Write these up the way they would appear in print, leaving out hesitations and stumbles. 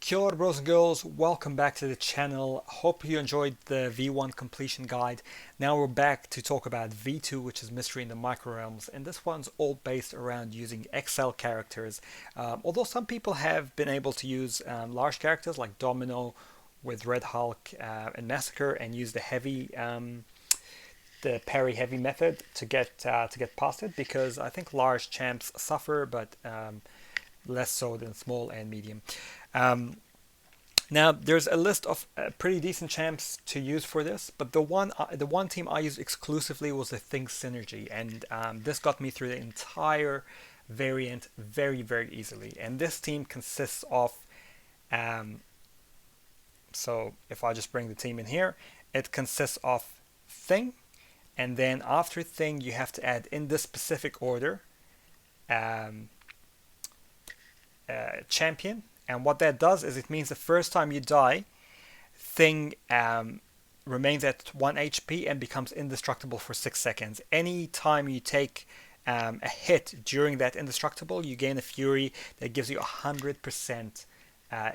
Kia ora, bros and girls, welcome back to the channel. Hope you enjoyed the V1 completion guide. Now we're back to talk about V2, which is Mystery in the Microrealms, and this one's all based around using Excel characters. Although some people have been able to use large characters like Domino with Red Hulk and Massacre and use the parry heavy method to get past it, because I think large champs suffer, but less so than small and medium. Um, Now there's a list of pretty decent champs to use for this, but the one team I used exclusively was the Thing Synergy, and this got me through the entire variant very easily. And this team consists of um, so if I just bring the team in here, it consists of Thing, and then after Thing you have to add in this specific order um, champion. And what that does is it means the first time you die, Thing remains at 1 HP and becomes indestructible for 6 seconds. Any time you take a hit during that indestructible, you gain a Fury that gives you 100%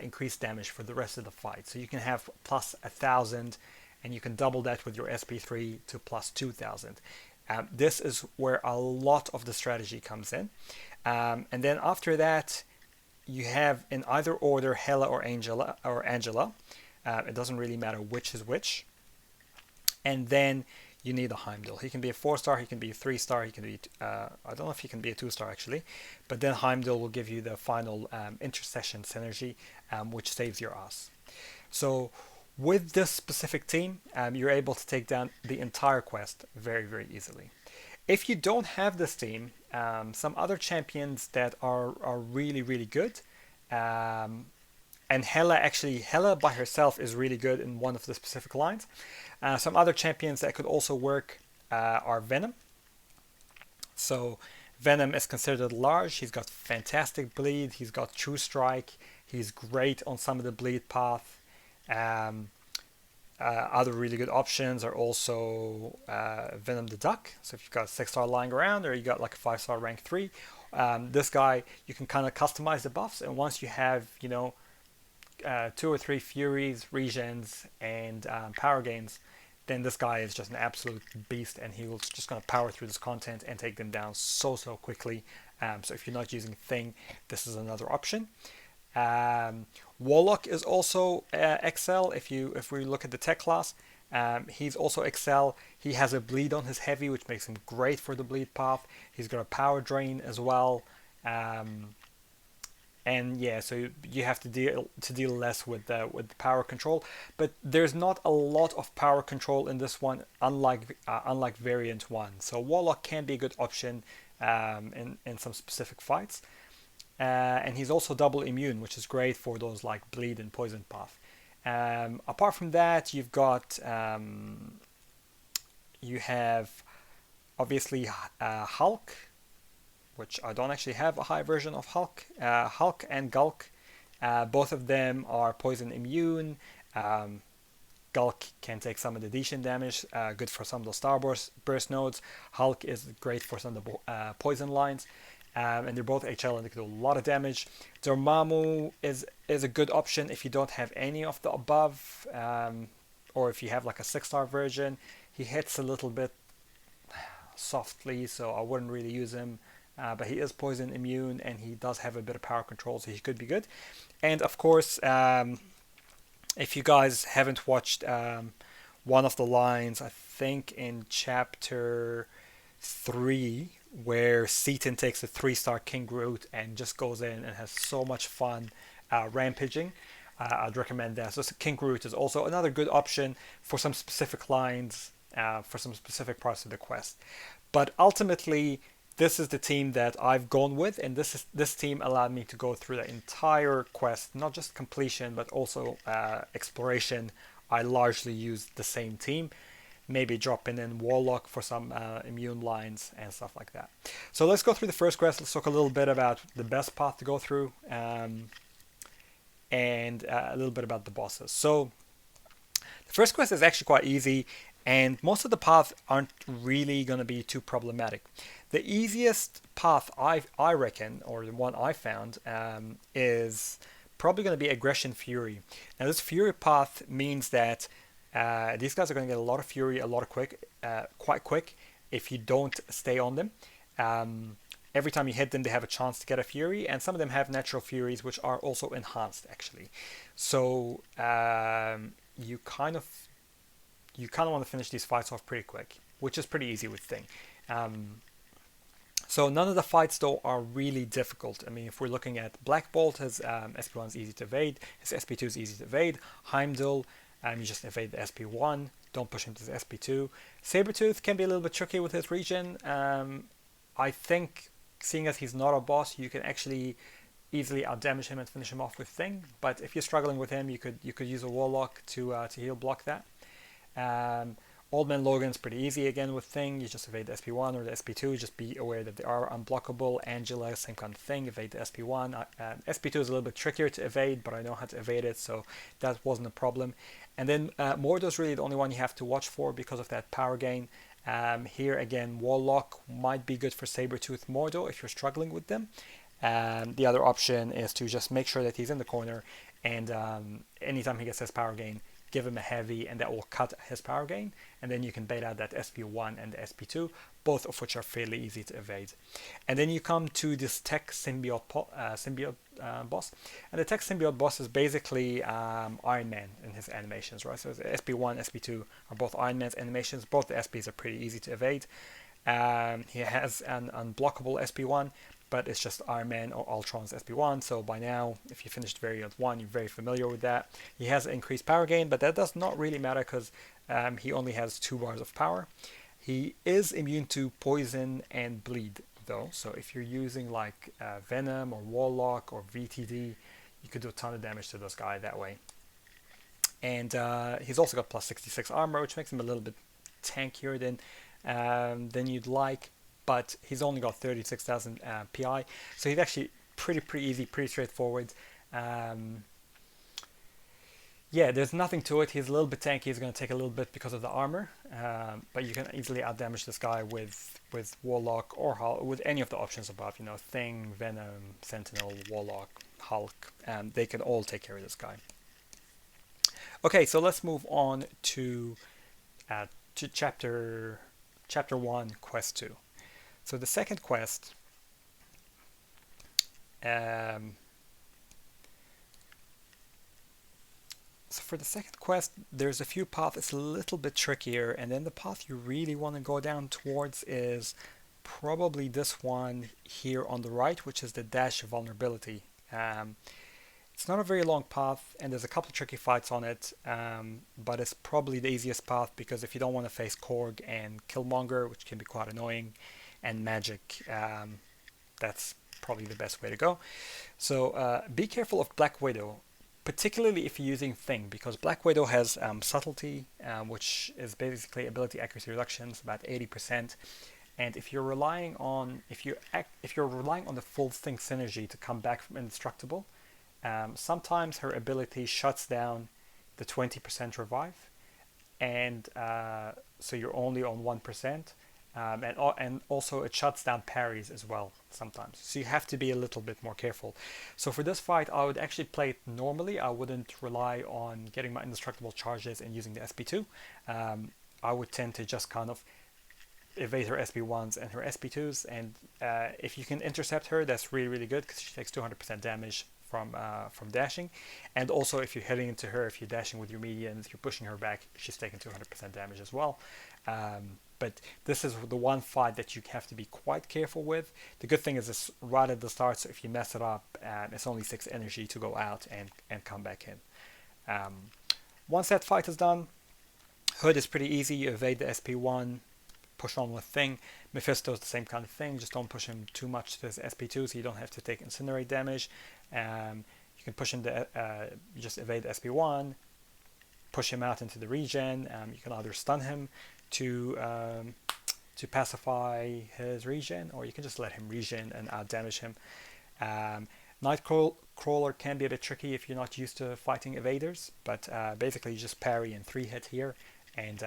increased damage for the rest of the fight. So you can have plus 1000, and you can double that with your SP3 to plus 2000. This is where a lot of the strategy comes in. And then after that, you have in either order Hela or Angela. It doesn't really matter which is which. And then you need a Heimdall. He can be a 4-star, he can be a 3-star, he can be I don't know if he can be a 2-star actually, but then Heimdall will give you the final intercession synergy, which saves your ass. So with this specific team, you're able to take down the entire quest very easily. If you don't have this team, some other champions that are really good, and Hela by herself is really good in one of the specific lines. Some other champions that could also work are Venom. So Venom is considered large. He's got fantastic bleed. He's got true strike. He's great on some of the bleed path. Other really good options are also Venom the Duck. So if you've got a 6-star lying around, or you got like a 5-star rank 3, this guy, you can kind of customize the buffs. And once you have, 2 or 3 Furies, Regens, and power gains, then this guy is just an absolute beast, and he will just going to power through this content and take them down so quickly. So if you're not using Thing, this is another option. Warlock is also XL. If we look at the tech class, he's also XL. He has a bleed on his heavy, which makes him great for the bleed path. He's got a power drain as well, and yeah, so you have to deal less with the power control. But there's not a lot of power control in this one, unlike Variant 1. So Warlock can be a good option in some specific fights. And he's also double immune, which is great for those like bleed and poison path. Apart from that, you have obviously Hulk, which I don't actually have a high version of Hulk. Hulk and Gulk, both of them are poison immune. Gulk can take some of the Dishon damage, good for some of the Starburst nodes. Hulk is great for some of the poison lines. And they're both HL and they can do a lot of damage. Dormammu is a good option if you don't have any of the above, or if you have like a 6-star version. He hits a little bit softly, so I wouldn't really use him. But he is poison immune, and he does have a bit of power control, so he could be good. And of course, if you guys haven't watched one of the lines, I think in chapter 3, where Seaton takes a 3-star King Groot and just goes in and has so much fun rampaging, I'd recommend that. So King Groot is also another good option for some specific lines, for some specific parts of the quest. But ultimately, this is the team that I've gone with, and this team allowed me to go through the entire quest, not just completion, but also exploration. I largely used the same team. Maybe dropping in Warlock for some immune lines and stuff like that. So let's go through the first quest. Let's talk a little bit about the best path to go through, and a little bit about the bosses. So the first quest is actually quite easy, and most of the paths aren't really going to be too problematic. The easiest path I reckon, or the one I found, is probably going to be Aggression Fury. Now this Fury path means that these guys are going to get a lot of Fury quite quick if you don't stay on them. Every time you hit them, they have a chance to get a Fury, and some of them have natural Furies, which are also enhanced, actually. So you kind of want to finish these fights off pretty quick, which is pretty easy with Thing. So none of the fights, though, are really difficult. I mean, if we're looking at Black Bolt, his SP1 is easy to evade, his SP2 is easy to evade. Heimdall, you just evade the SP1, don't push into the SP2. Sabretooth can be a little bit tricky with his regen. I think, seeing as he's not a boss, you can actually easily outdamage him and finish him off with Thing. But if you're struggling with him, you could use a Warlock to heal block that. Old Man Logan's pretty easy again with Thing. You just evade the SP1 or the SP2. Just be aware that they are unblockable. Angela, same kind of thing. Evade the SP1. SP2 is a little bit trickier to evade, but I know how to evade it, so that wasn't a problem. And then Mordo's really the only one you have to watch for because of that power gain. Here again, Warlock might be good for Sabretooth Mordo if you're struggling with them. The other option is to just make sure that he's in the corner, and anytime he gets his power gain, give him a heavy, and that will cut his power gain, and then you can bait out that SP1 and the SP2, both of which are fairly easy to evade. And then you come to this Tech Symbiote boss, and the Tech Symbiote boss is basically Iron Man in his animations, right? So the SP1, SP2 are both Iron Man's animations. Both the SPs are pretty easy to evade. He has an unblockable SP1, but it's just Iron Man or Ultron's SP1, so by now, if you finished Variant 1, you're very familiar with that. He has increased power gain, but that does not really matter because he only has 2 bars of power. He is immune to poison and bleed, though, so if you're using like Venom or Warlock or VTD, you could do a ton of damage to this guy that way. And he's also got plus 66 armor, which makes him a little bit tankier than you'd like. But he's only got 36,000 PI, so he's actually pretty easy, pretty straightforward. Yeah, there's nothing to it. He's a little bit tanky. He's going to take a little bit because of the armor, but you can easily outdamage this guy with Warlock or with any of the options above. You know, Thing, Venom, Sentinel, Warlock, Hulk. They can all take care of this guy. Okay, so let's move on to chapter 1, quest 2. So the second quest, so for the second quest, there's a few paths. It's a little bit trickier, and then the path you really want to go down towards is probably this one here on the right, which is the Dash Vulnerability. It's not a very long path, and there's a couple of tricky fights on it, but it's probably the easiest path because if you don't want to face Korg and Killmonger, which can be quite annoying, and magic, that's probably the best way to go. So be careful of Black Widow, particularly if you're using Thing, because Black Widow has subtlety, which is basically ability accuracy reductions, about 80%. And if you're relying on the full Thing synergy to come back from indestructible, sometimes her ability shuts down the 20% revive, and so you're only on 1%. And also it shuts down parries as well sometimes, so you have to be a little bit more careful. So for this fight, I would actually play it normally. I wouldn't rely on getting my indestructible charges and using the SP2. I would tend to just kind of evade her SP1s and her SP2s, and if you can intercept her, that's really good because she takes 200% damage from dashing. And also if you're heading into her, if you're dashing with your medians, you're pushing her back, she's taking 200% damage as well. But this is the one fight that you have to be quite careful with. The good thing is it's right at the start, so if you mess it up, it's only 6 energy to go out and come back in. Once that fight is done, Hood is pretty easy. You evade the SP1, push on with Thing. Mephisto is the same kind of thing, just don't push him too much to his SP2 so you don't have to take Incinerate damage. You can push him you just evade the SP1, push him out into the regen. You can either stun him to pacify his regen, or you can just let him regen and outdamage him. Nightcrawler can be a bit tricky if you're not used to fighting evaders, but basically you just parry and 3-hit here, and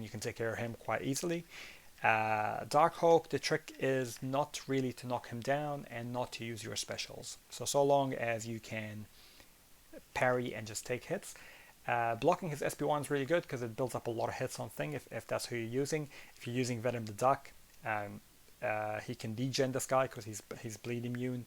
you can take care of him quite easily. Darkhawk, the trick is not really to knock him down and not to use your specials. So long as you can parry and just take hits. Blocking his SP1 is really good because it builds up a lot of hits on thing if that's who you're using. If you're using Venom the Duck, he can degen this guy because he's bleed immune.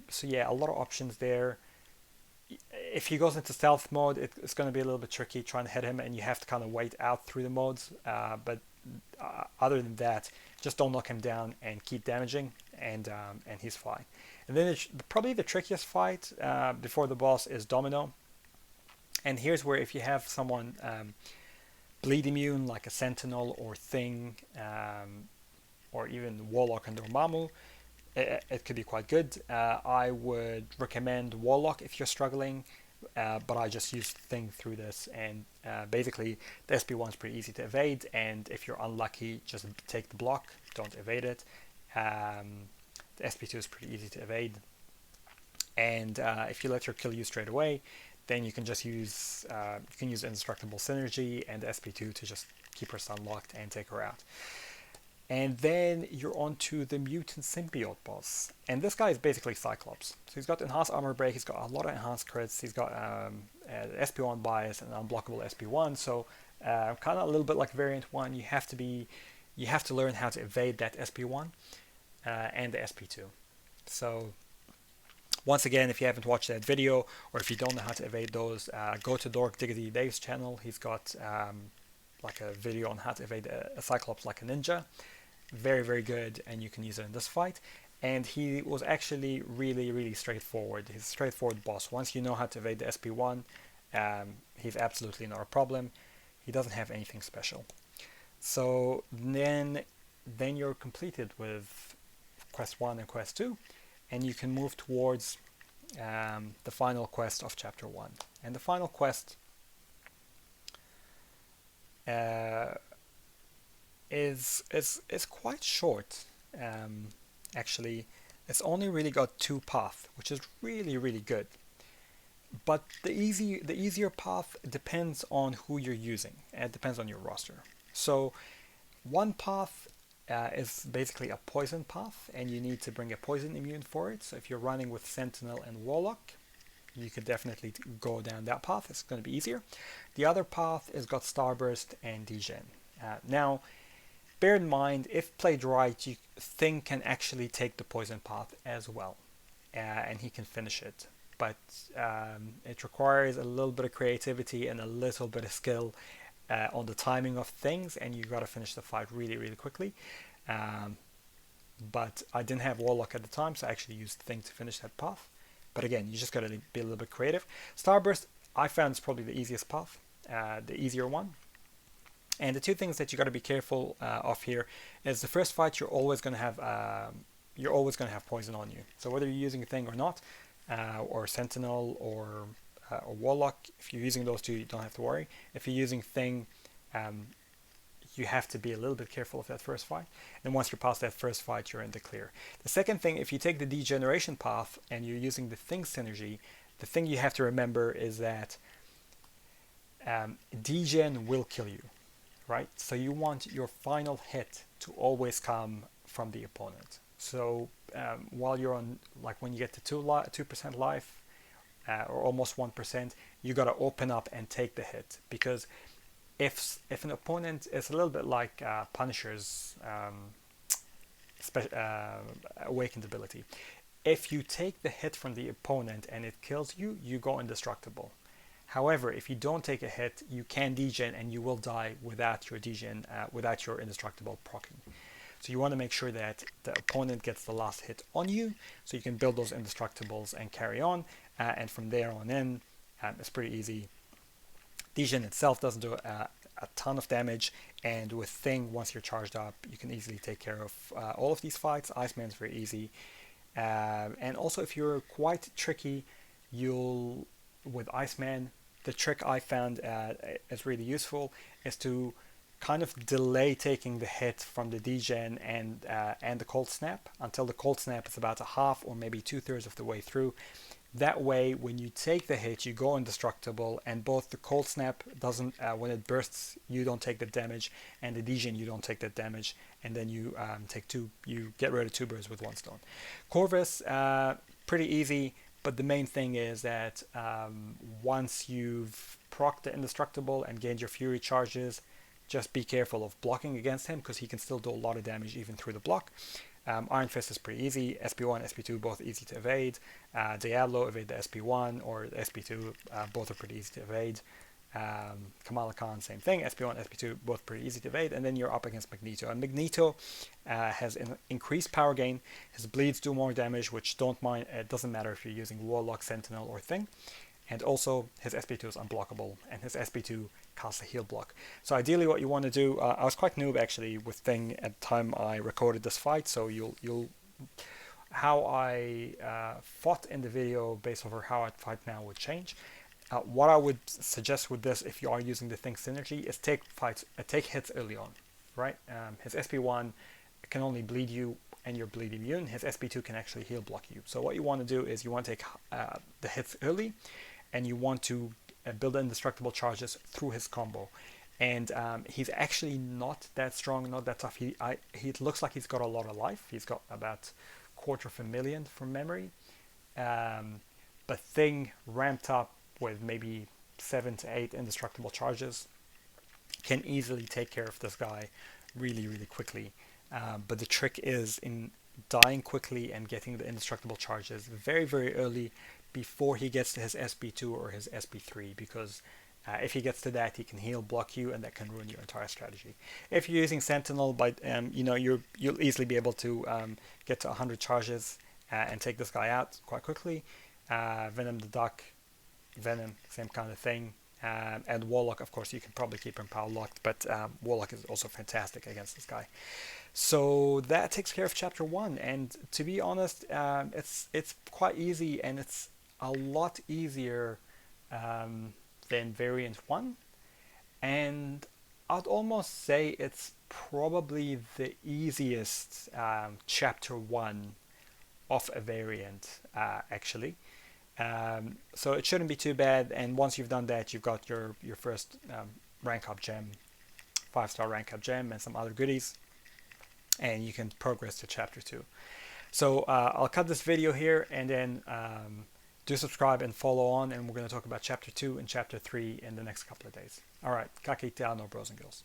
So yeah, a lot of options there. If he goes into stealth mode, it's going to be a little bit tricky trying to hit him, and you have to kind of wait out through the modes. But other than that, just don't knock him down and keep damaging, and he's fine. And then probably the trickiest fight before the boss is Domino. And here's where if you have someone bleed immune like a Sentinel or Thing, or even Warlock and Dormammu, it could be quite good. I would recommend Warlock if you're struggling, but I just use Thing through this, and basically the SP1 is pretty easy to evade, and if you're unlucky, just take the block, don't evade it. The SP2 is pretty easy to evade, and if you let her kill you straight away, then you can just use Indestructible Synergy and the SP2 to just keep her stun locked and take her out. And then you're on to the Mutant Symbiote boss. And this guy is basically Cyclops. So he's got Enhanced Armor Break, he's got a lot of Enhanced Crits, he's got SP1 Bias and Unblockable SP1. So kind of a little bit like Variant 1, you have to learn how to evade that SP1 and the SP2. So once again, if you haven't watched that video, or if you don't know how to evade those, go to Dork Diggity Dave's channel. He's got like a video on how to evade a Cyclops like a ninja. Very, very good, and you can use it in this fight. And he was actually really, really straightforward. He's a straightforward boss. Once you know how to evade the SP1, he's absolutely not a problem. He doesn't have anything special. So then you're completed with Quest 1 and Quest 2, and you can move towards the final quest of Chapter 1. And the final quest is quite short. Actually, it's only really got 2 paths, which is really, really good. But the easier path depends on who you're using, and it depends on your roster. So one path is basically a poison path, and you need to bring a poison immune for it. So if you're running with Sentinel and Warlock, you could definitely go down that path. It's going to be easier. The other path is got Starburst and Degen. Now, bear in mind, if played right, Thing can actually take the poison path as well, and he can finish it. But it requires a little bit of creativity and a little bit of skill on the timing of things, and you got to finish the fight really, really quickly. But I didn't have Warlock at the time, so I actually used Thing to finish that path. But again, you just got to be a little bit creative. Starburst, I found, is probably the easiest path, the easier one. And the two things that you got to be careful of here is the first fight you're always going to have poison on you. So whether you're using a Thing or not, or Sentinel or Warlock, if you're using those two, you don't have to worry. If you're using Thing, you have to be a little bit careful of that first fight. And once you're past that first fight, you're in the clear. The second thing, if you take the degeneration path and you're using the Thing synergy, the thing you have to remember is that degen will kill you, right? So you want your final hit to always come from the opponent. So while you're on, like when you get to 2% life, or almost 1%, you got to open up and take the hit, because if an opponent is a little bit like Punisher's awakened ability, if you take the hit from the opponent and it kills you, you go indestructible. However, if you don't take a hit, you can degen and you will die without your degen, without your indestructible proccing. So you want to make sure that the opponent gets the last hit on you, so you can build those indestructibles and carry on. And from there on in, it's pretty easy. Degen itself doesn't do a ton of damage, and with Thing, once you're charged up, you can easily take care of all of these fights. Iceman's very easy. And also, if you're quite tricky, with Iceman, the trick I found is really useful is to kind of delay taking the hit from the degen and the cold snap until the cold snap is about a half or maybe 2/3 of the way through. That way, when you take the hit, you go indestructible, and both the cold snap doesn't, when it bursts, you don't take the damage, and the degen, you don't take that damage, and then you you get rid of 2 birds with 1 stone. Corvus, pretty easy. But the main thing is that once you've procced the indestructible and gained your fury charges, just be careful of blocking against him because he can still do a lot of damage even through the block. Iron Fist is pretty easy. SP1, SP2 both easy to evade. Diablo, evade the SP1 or the SP2, both are pretty easy to evade. Kamala Khan, same thing. SP1, SP2, both pretty easy to evade. And then you're up against Magneto. And Magneto has an increased power gain. His bleeds do more damage, which don't mind. It doesn't matter if you're using Warlock, Sentinel, or Thing. And also, his SP2 is unblockable, and his SP2 casts a heal block. So ideally what you want to do, I was quite noob actually with Thing at the time I recorded this fight, so you'll how I fought in the video based over how I fight now would change. What I would suggest with this, if you are using the Thing synergy, is take hits early on, right? His SP1 can only bleed you, and you're bleed immune. His SP2 can actually heal block you. So what you want to do is you want to take the hits early, and you want to build indestructible charges through his combo. And he's actually not that strong, not that tough. He looks like he's got a lot of life. He's got about 250,000 from memory. But Thing ramped up with maybe 7 to 8 indestructible charges can easily take care of this guy really, really quickly. But the trick is in dying quickly and getting the indestructible charges very, very early before he gets to his SP2 or his SP3, because if he gets to that, he can heal block you, and that can ruin your entire strategy. If you're using Sentinel, you'll easily be able to get to 100 charges and take this guy out quite quickly. Venom the Duck, Venom, same kind of thing. And Warlock, of course, you can probably keep him power locked, but Warlock is also fantastic against this guy. So that takes care of chapter 1, and to be honest, it's quite easy, and it's a lot easier than variant 1, and I'd almost say it's probably the easiest chapter 1 of a variant, actually. So it shouldn't be too bad, and once you've done that, you've got your first rank up gem, 5-star rank up gem, and some other goodies, and you can progress to chapter 2. So I'll cut this video here, and then do subscribe and follow on, and we're going to talk about chapter 2 and chapter 3 in the next couple of days. Alright, kakite no bros and girls.